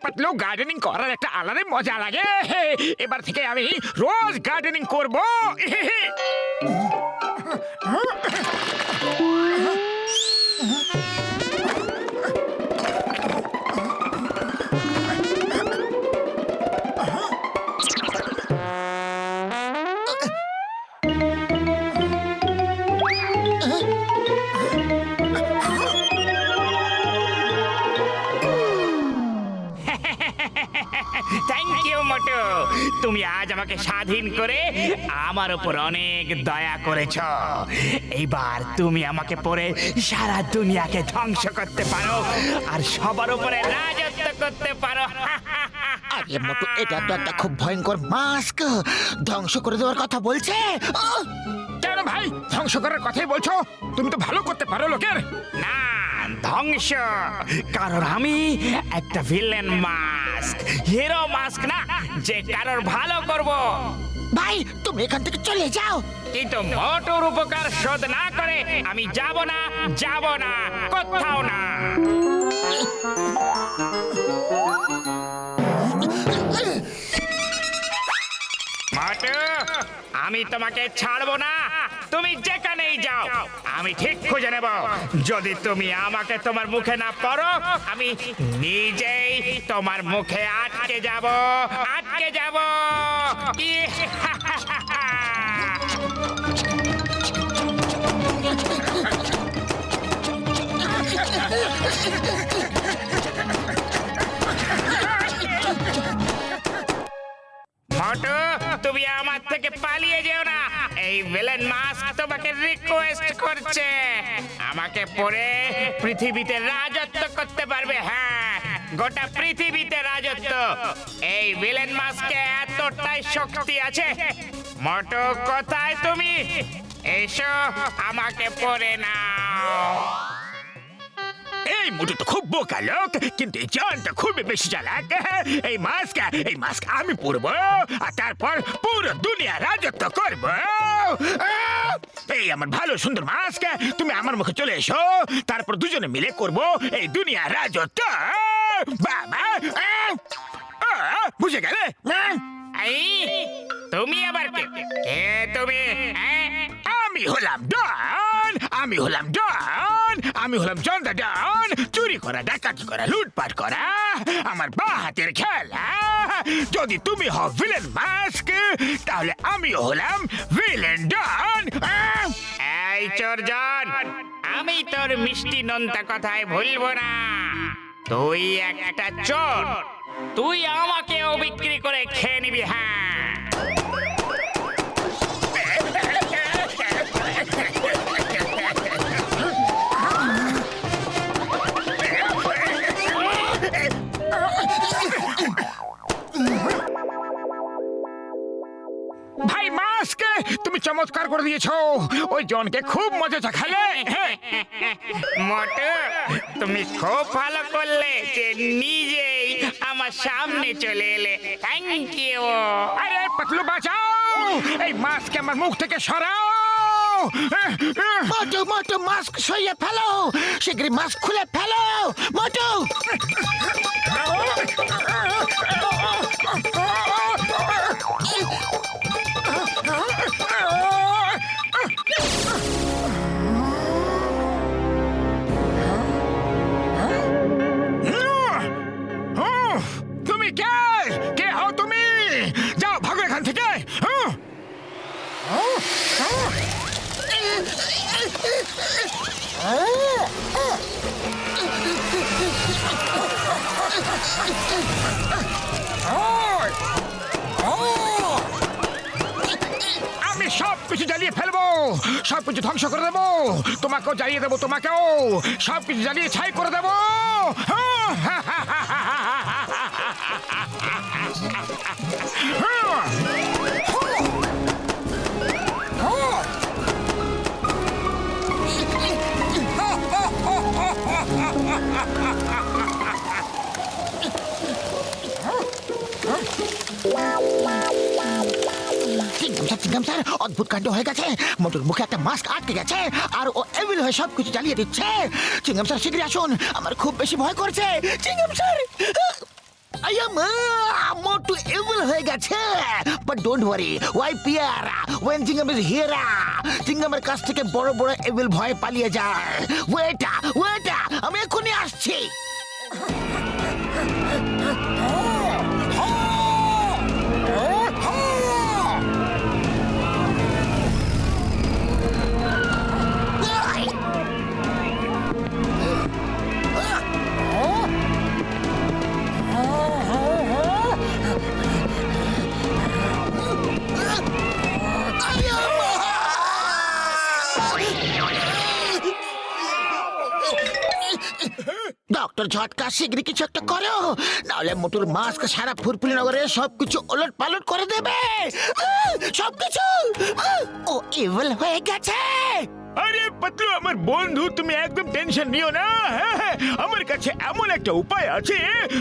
Patlu gardening করার একটা আলাদাই মজা লাগে। এবার থেকে আমি রোজ গার্ডেনিং করব। থ্যাংক ইউ মোটু, তুমি আজ আমাকে স্বাধীন করে আমার উপর অনেক দয়া করেছ। এইবার তুমি আমাকে পরে সারা দুনিয়াকে ধ্বংস করতে পারো আর সবার উপরে রাজত্ব করতে পারো। আরে মোটু, এটা তো একটা খুব ভয়ঙ্কর মাস্ক, ধ্বংস করে দেওয়ার কথা বলছে। কেন ভাই ধ্বংস করার কথাই বলছো? তুমি তো ভালো করতে পারো লোকের। না, ধ্বংস, কারণ আমি একটা ভিলেন মাস্ক, হিরো মাস্ক না যে কারোর ভালো করব। ভাই তুমি এখান থেকে চলে যাও। কিন্তু মোটুর উপকার শোধ না করে আমি যাব না, কোথাও না। মোটু, আমি তোমাকে ছাড়বো না, তুমি যেখানেই যাও আমি ঠিক খুঁজে নেব। যদি তুমি আমাকে তোমার মুখে না পড়ো, আমি নিজেই তোমার মুখে আটকে যাব। মোটু, তুমি আমার থেকে পালিয়ে যেও না। এই ভিলেন মাস্ক তোমাকে রিকোয়েস্ট করছে, আমাকে পরে পৃথিবীতে রাজত্ব করতে পারবে। হ্যাঁ, গোটা পৃথিবীতে রাজত্ব। এই ভিলেন মাস্কে এতটাই শক্তি আছে। মোটু, কোথায় তুমি? এসো, আমাকে পরে নাও। এই মোটু তো খুব বোকা লোক, কিন্তু এই জানটা খুবই বেশি চালাক। এই মাস্ক আমি পরবো আর তারপর পুরো দুনিয়া রাজত্ব করব। এই আমার ভালো সুন্দর মাস্ক, তুমি আমার মুখে চলে এসো, তারপর দুজনে মিলে করব এই দুনিয়া রাজত্ব। বাবা, বুঝে গেলে? এই, তুমি আবার কে? তুমি? আমি হলাম ডন, আমি হলাম জন দা ডন। চুরি করা, ডাকাতি করা, লুটপাট করা আমার বা হাতের খেলা। যদি তুমি হও ভিলেন মাস্ক, তাহলে আমিও হলাম ভিলেন ডন। এই চোরজন, আমি তোর মিষ্টি নোনতা কথায় ভুলবো না। তুই একটা চোর, তুই আমাকেও বিক্রি করে খেয়ে নিবি। হ্যাঁ, ভাই মাস্ক, তুমি চমৎকার করে দিয়েছো, ওই জনকে খুব মজা চাখালে। মোটু, তুমি খুব ভালো করলে যে নিজেই আমার সামনে চলে এলে। Thank you. আরে পাতলু বাঁচাও, এই মাস্ক আমার মুখ থেকে সরাও। মোটু মোটু, মাস্ক সরিয়ে ফেলো, শীঘ্রই মাস্ক খুলে ফেলো। মোটু, তুমি কে হও তুমি? যাও, ভাগো এখান থেকে। আমি সব কিছু জ্বালিয়ে ফেলবো, সব কিছু ধ্বংস করে দেবো, তোমাকেও জ্বালিয়ে দেবো, তোমাকেও সব কিছু জ্বালিয়ে ছাই করে দেবো। চিংগাম স্যার, অদ্ভুত কাণ্ড হয়ে গেছে। মোটুর মুখে একটা মাস্ক আটকে গেছে আর ও এভিল হয়ে সবকিছু জ্বালিয়ে দিচ্ছে। চিংগাম স্যার, শীঘ্রই আসুন, আমার খুব বেশি ভয় করছে। চিংগাম স্যার, মোটু এভিল হয়ে গেছে। But don't worry, why fear, when Chingam is here, চিংগামের কাছ থেকে বড় বড় এভিল ভয় পালিয়ে যায়। ওয়েটা ওয়েটা, আমি এখনই আসছি। ডক্টর ঝটকা, শিগগিরই কিছু একটা করো, নাহলে মোটুর মাস্ক সারা ফুরফুরি নগরে সবকিছু ওলট পালট করে দেবে। সবকিছু ও ইভিল হয়ে গেছে। আরে পাতলু আমার বন্ধু, তুমি একদম টেনশন নিও না। হ্যাঁ, আমার কাছে এমন একটা উপায় আছে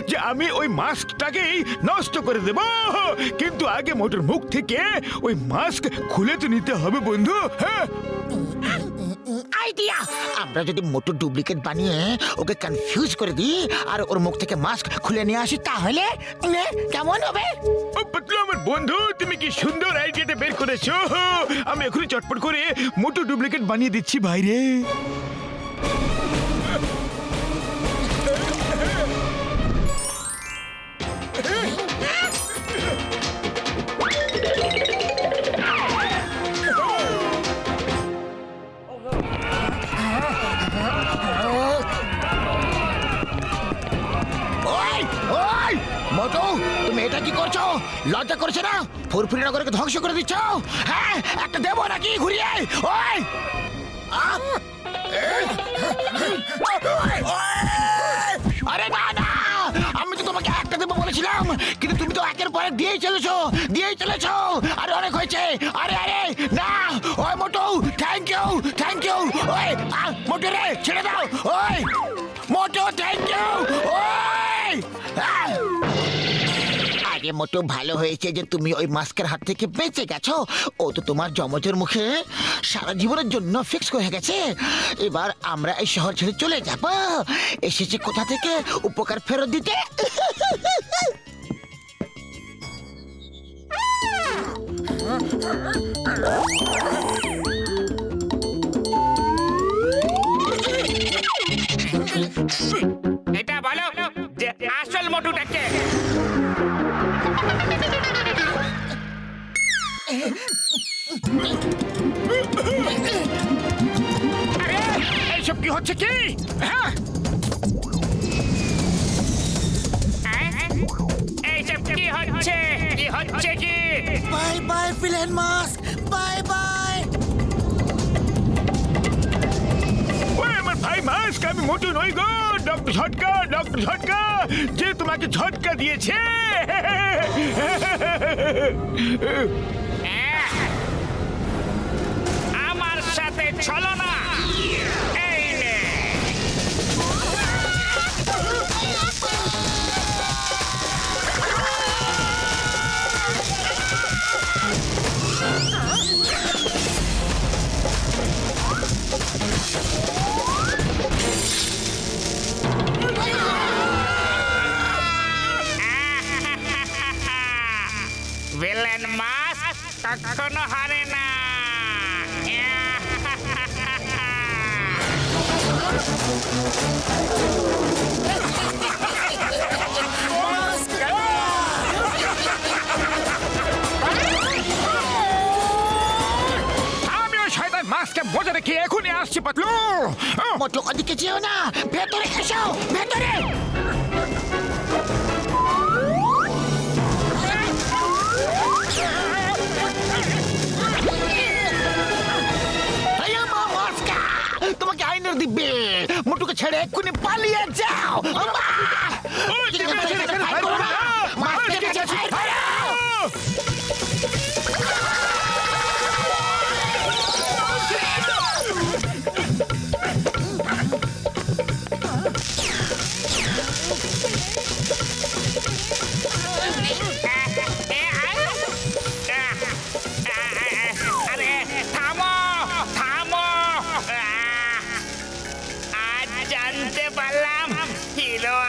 যে আমি ওই মাস্কটাকেই নষ্ট করে দেব। কিন্তু আগে মোটর মুখ থেকে ওই মাস্ক খুলে তো নিতে হবে বন্ধু। হ্যাঁ, আইডিয়া, আমরা যদি মোটর ডুপ্লিকেট বানিয়ে ওকে কনফিউজ করে দিই আর ওর মুখ থেকে মাস্ক খুলে নিয়ে আসি, তাহলে কেমন হবে? ও পাতলু আমার বন্ধু, তুমি কি সুন্দর আইডিয়াটা বের করেছো। আমি এখনই চটপট করে মোটর ডুপ্লিকেট বানিয়ে দিচ্ছি ভাইরে। মোটু, তুমি এটা কি করছো? লজ্জা করছে না? ফুরফুরি নগরকে ধ্বংস করে দিচ্ছ। হ্যাঁ, একটা দেবো নাকি ঘুরিয়ে? ওই আরে না না, আমি তো তোমাকে একটা দেবো বলেছিলাম, কিন্তু তুমি তো একের পর এক দিয়েই চলেছো। আরে অনেক হয়েছে। আরে আরে না, ওই মোটু, থ্যাংক ইউ। ওই মোটু রে, ছেড়ে দাও। ওই মোটু, থ্যাংক ইউ। ওই আরে মোটু, ভালো হয়েছে যে তুমি ওই মাস্কের হাত থেকে বেঁচে গেছো। ও তো তোমার জমজের মুখে সারা জীবনের জন্য ফিক্স হয়ে গেছে। এবার আমরা এই শহর ছেড়ে চলে যাব। এসেছে কোথা থেকে উপকার ফেরত দিতে। এটা বলো যে আসল মোটুটাকে। এইসব কি হচ্ছে কি? হ্যাঁ, এইসব কি হচ্ছে কি? Bye bye villain mask, bye bye. ওই আমার ভাই মাস্ক, আমি মোটু নই গো। ডক্টর ঝটকা যে তোমাকে ঝটকা দিয়েছে। আমার সাথে চলো না। এই নে। ভিলেন মাস্ক কখনো হারে না। আমি ওই শয়তান মাস্ককে বোঝা রেখে এখনই আসছি পাতলু। মোটু, ওদিকে যেও না, ভেতরে এসো, ভেতরে। তোমাকে আইনের দিবে। মোটুকে ছেড়ে এক্ষুনি পালিয়ে যাও। আরে থামো। আজ জানতে পারলাম হিরো